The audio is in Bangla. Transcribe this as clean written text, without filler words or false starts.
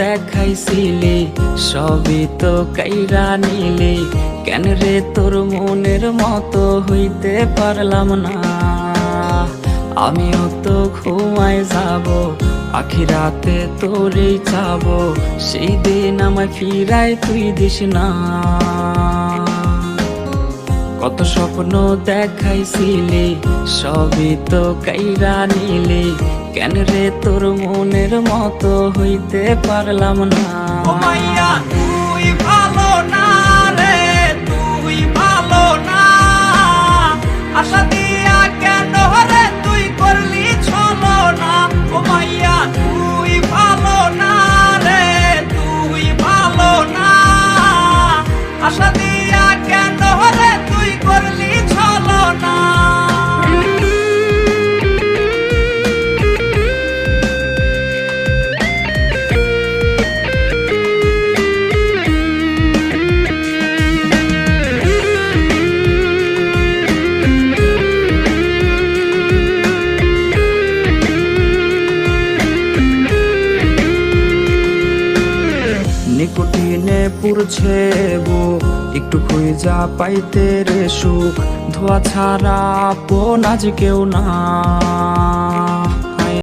দেখাইছিলি সবই তো কাইরা নিলি, কেন রে তোর মনের মতো হইতে পারলাম না। আমিও তো ঘুমায় যাব, আখিরাতে তোরেই চাবো, সেই দিন আমায় ফিরাই তুই দিস না। কত স্বপ্ন দেখাইছিলি সবই তো কাইরা নিলি, কেন রে তোর মনের মতো হইতে পারলাম না। ও মাইয়া তুই ভালো না রে, তুই ভালো না। আশা দিয়া কেন রে তুই করলি ছলনা। ও মাইয়া তুই ভালো না রে, তুই ভালো না। আশা দিয়া কেন রে তুই করলি ছলনা। নিকোটিনে পুরছে বুক, একটু খুঁজা পাইতে রে সুখ, ধোয়া ছাড়া আপন আজ কেউ না।